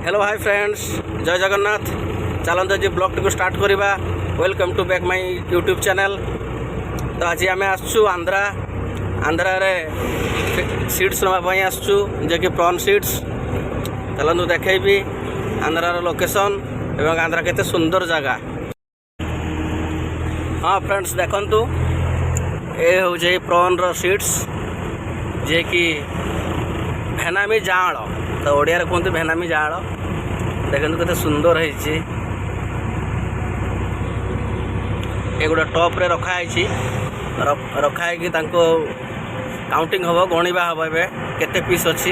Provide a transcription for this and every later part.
Hello hi friends, जय जगन्नाथ। चलते आज ब्लॉग टी स्टार्ट करवा। Welcome to back my YouTube channel. तो आज आम आसचु आंध्रा रे सीड्स नापी आसचु जे कि प्रॉन सीड्स। चलतु देखी आंध्रार लोकेशन एवं आंध्रा केते सुंदर जगह। हाँ फ्रेंड्स देखंतु, ये हूँ प्रॉन रो सीड्स जे कि भेनामी जाँल, तो ओडिया कहते भेनामी जाँल। देखते केते सुंदर है। गोटे टॉप रे रखाई रखाई काउंटिंग हम गणिबा हम ए केते पीस अच्छी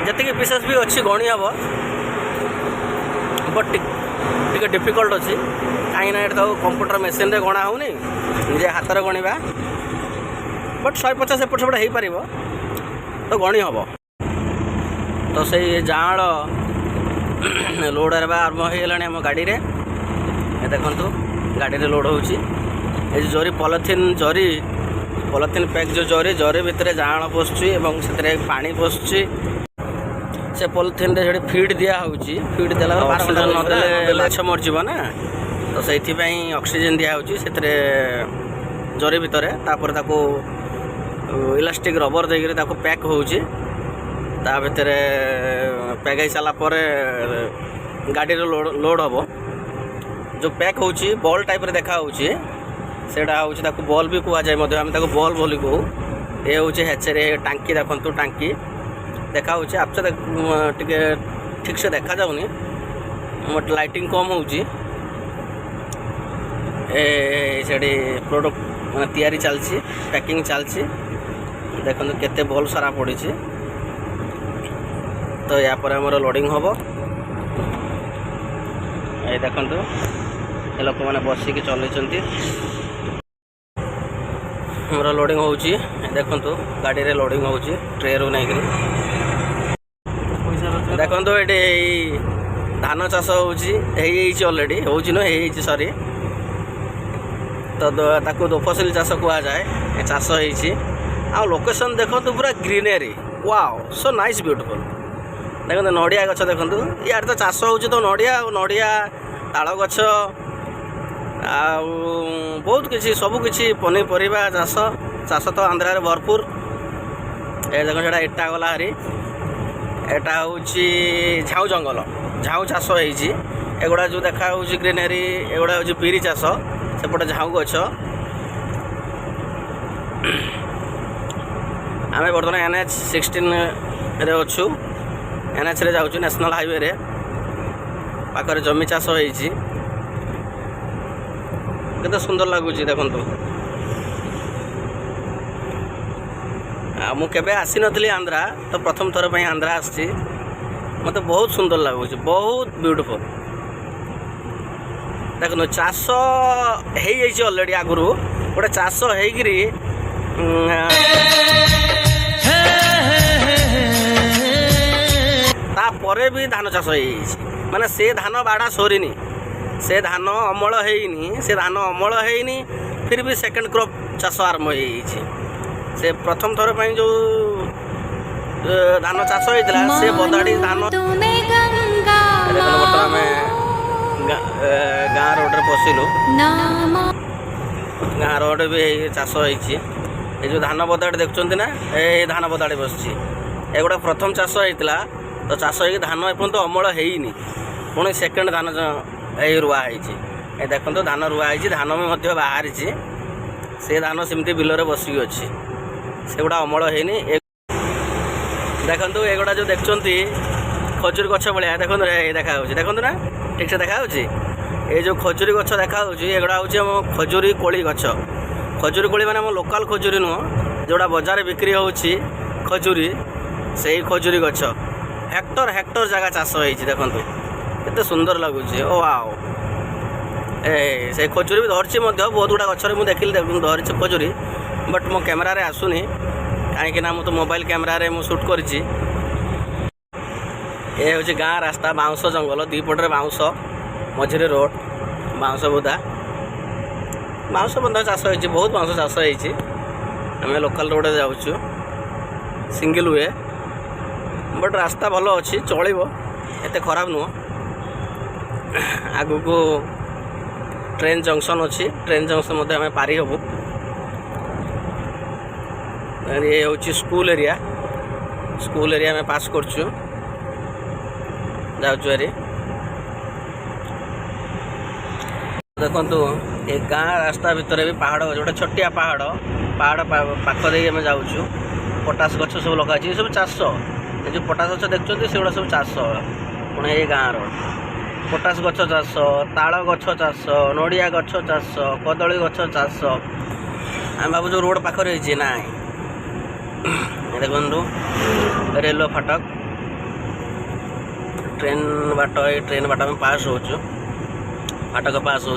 जी पीसेस भी अच्छी गणी हम, बट टे डिफिकल्ट अच्छी कहीं तो कंप्यूटर मेसीन रे गणा होनी, निजे हाथ में गणिबा। बट 150 एपट सेपट हो पार तो गणी हम। तो से जाँल लोड आरंभ हो गला आम गाड़ी रे। देखु गाड़ी रे लोड होची जरी पॉलिथिन पैक जो जरी भितर जाँल पशुची एवं से पानी पशुची। से पॉलिथिन रे फीड दिया होची, फीड देला ऑक्सीजन नदेले माछ मरजिव ना, तो से ऑक्सीजन दिया होची से जरी भितर। तापर ताको इलास्टिक रबर देकर ताको पैक होची। ता भितर पैक हो सारा पर गाड़ी रे लोड हम। जो पैक होची बॉल टाइप रे देखा होची, सेटा होची ताको बॉल भी कुआ जाय मधे, हम ताको बॉल बोली कहू। ए होची हेचरे टांकी, देखंतु टांकी देखा होची। आप टिके ठीक से देखा जाउनी, बट लाइटिंग कम होची। सेठी प्रोडक्ट माने तैयारी चलची, पैकिंग चलची। देखंतु केते बॉल सारा पड़ी। तो या पर हमर लोडिंग हम। ये देखंतु ए लोक मैंने बसिक चलती हमर लोडिंग होची। देखंतु गाड़ी रे लोडिंग होची ट्रे रो नहीं। देखंतु ये धान चाष होची ऑलरेडी होची न हे सॉरी। तो ताकू दोफसिल चाष कहा जाए। ये चाष होची आ लोकेशन देखंतु पूरा greenery. Wow so nice beautiful. देखते नड़िया गछ देखु यार तो चाष हो तो नड़िया ताल गछ आ बहुत किसी सबकि पनीपरिया चाष तो आंध्रा रे भरपूर। ए देख से इटा गला हरी, एटा हूँ झाऊ जंगल, झाऊ चाष होगुड़ा जो देखा ग्रीनरी। एगुड़ा हूँ बिरी चाष, सेपटे झाऊ गछ। आम बर्तमान NH-16 रे अच्छु। NH रे जाऊँ नेशनल हाईवे रे पाखरे जमी चाष होती। केते सुंदर लगुच देखु। मु केबे आसी नथली आंध्रा, तो प्रथम थर पे आंध्रा आसी। मते बहुत सुंदर लगुच, बहुत ब्यूटीफुल। देखो चाष हो ऑलरेडी आगुरु गोटे चाष होगी तापरे भी धान चाष माने से धान बाड़ा सरीनी, से धान अमल होनी, से धान अमल होनी, फिर भी सेकेंड क्रॉप चाष आरंभ हो। से प्रथम थर पर जो धान चाष होता से बदाड़ी धान बर्तमान गाँ रोड पशिलु। गाँ रोड भी चाष होती। जो धान बदाड़ी देखुं ना, ये धान बदाड़ी बस एगुड़ा प्रथम चाष होता। तो चाष हो धान एपर्यंत अमल होनी, पुणी सेकेंड धान रुआ है। देखो धान रुआ है, धान भी बाहरी। से धान सेमती बिलरे बसिक अच्छी, सेगुड़ा अमल होनी। देखो एगुड़ा जो देखते खजूरी गछ भाया देखो देखा देखो ना ठीक से देखा। ये जो खजूरी गछ देखा एगुड़ा हूँ खजूरी कोली गछ। खजूरी कोली माने लोकल खजूरी नुह, जोड़ा बजार बिक्री होची खजूरी, से खजूरी गछ हेक्टर हेक्टर जगह चाष होती। देखो केते सुंदर लगुच। ओ वाओ, से खजूरी भी धरची बहुत गुड़ा गचर मुझे देखिली धरची खजूरी, बट मो कैमेरा रे आसुनी कहीं तो मोबाइल कैमेरा रे मु शूट करिछि। ये हूँ गाँ रास्ता, बाउंस जंगल दीपटे बाउंस, मझे रोड बाउंस बुदा। बाउंस बंधा चाष होती, बहुत बाउंस चाष होती। आम लोकल रोड जाऊँ सिंगल वे, बट रास्ता भल अच्छी चलो एत खराब नुह आगु को ट्रेन जंक्शन अच्छी ट्रेन जंक्शन मध्य आम पारि हबू ये हूँ स्कूल एरिया में पास करचु जाऊँ हेरी देखु ये गाँ रास्ता भितर भी पहाड़ जोटा छोटिया पहाड़ पाख दे आम जाऊँ पटास गछ सब लगे सब चाष जो पटास गछ देखते से सब चाष पुणे ये गाँव पटास गछ चाष ताल गछ चाष नड़िया गछ चाष कदली गछ चाष आम भावुँ रोड पाखे ना देखु रेलवे फाटक ट्रेन बाट में पास हो फाटक पास हो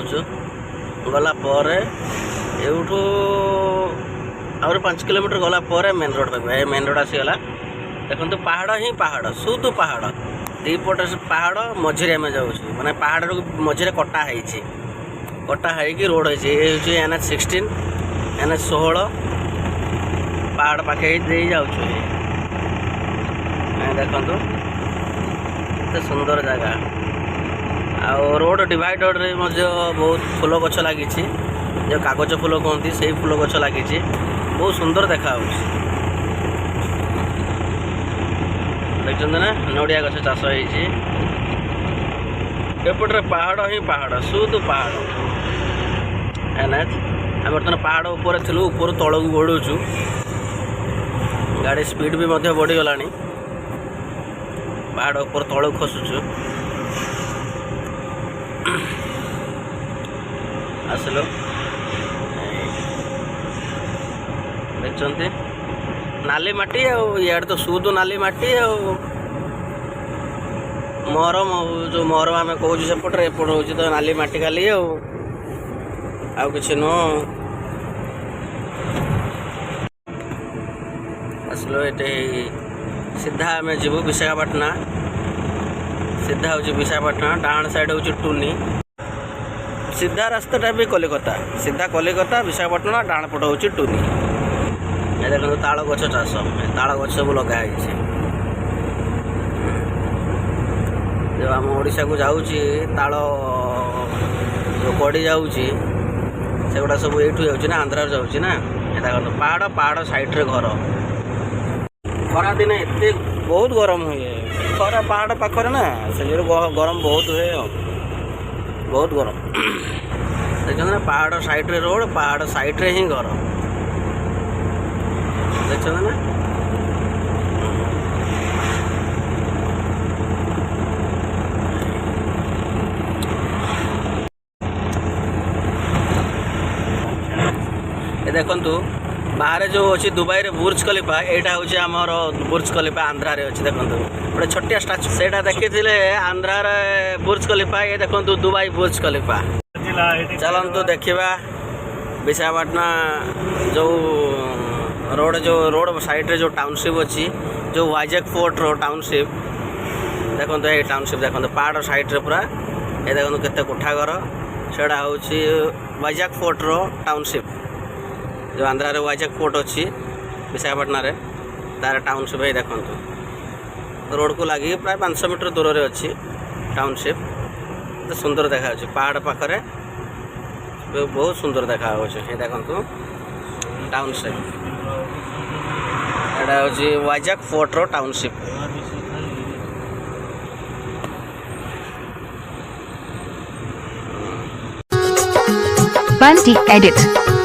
गला एठू आउर 5 किलोमीटर गला मेन रोड पे मेन रोड आसीगला देखो पहाड़ ही पहाड़ सुधु पहाड़ दीपटे पहाड़ मझे आम जाऊँ मैंने पहाड़ मझे कटा है रोड है NH16 NH16 पहाड़ पाखे दे जाऊँ देखु एत सुंदर जगह आ रोड डिवाइडर रे बहुत फूल गछ लगी जो कागज फूल कहती से फूल गछ लगी बहुत सुंदर देखा देखते ना नड़िया गछ चाष होपटे पहाड़ ही पहाड़ सुधु पहाड़ NH आम बर्तमान पहाड़ उपर थी ऊपर तल को बढ़ुचु गाड़ी स्पीड भी बढ़ीगला पहाड़ ऊपर तल खसुचु आसलो देखते नाली माटी आड़ तो सुधु नाली माटी मरम जो मरम आम कौच सेपटे एपट हूँ तो नाली माटी खाली आउ कि नुह आसलो ये सीधा आम जीवु विशाखापाटना सीधा हूँ विशाखापाटना डाण साइड हूँ टुनी सीधा रास्ताटा भी कलिकता सीधा कलिकता विशाखापाटना डाण पट हूँ टुनी ये देखो ताल गछ चाष ताल गछ सब लगाई जो आम ओडिशा को जाऊँगी ताल जो कड़ी जाऊँगी सेगुड़ा सब ये जाऊँ ना आंध्रा जाऊँ ना ये देखो पहाड़ पहाड़ साइड रे घर खरा दिन एत बहुत गरम हुए खरा पहाड़ पाखरे ना से गरम बहुत हुए बहुत गरम देखते ना पहाड़ साइड रे रोड पहाड़ साइड रे ही घर देखते ना ये देखु बाहर जो अच्छी दुबई रे बुर्ज खलीफा यहाँ हूँ आमर बुर्ज खलीफा आंध्रा रे अच्छी देखो गोटे छोटिया स्टाचू से देखी आंध्रा रे बुर्ज खलीफा ये देखो दुबई बुर्ज खलीफा चलतु देखा विशाखापाटना जो रोड साइड रे जो टाउनशिप अच्छी जो वाइजैक फोर्ट रो टाउनशिप देखो ये टाउनशिप देखो पहाड़ साइड रे पूरा ये देखो केते कोठा घर सेटा हूँ वाइजैक फोर्ट रो टाउनशिप जो आंध्रा रे वाइजैक फोर्ट अच्छी विशाखापाटना रे तार टाउनशिप है देखो रोड को लगी प्राय 500 मीटर दूर रे अच्छी टाउनशिप तो सुंदर देखा पहाड़ पाखरे बहुत सुंदर देखा ये देखो टाउनशिप एटा हूँ वाइजैक फोर्ट रो टाउनशिप Bunty Edit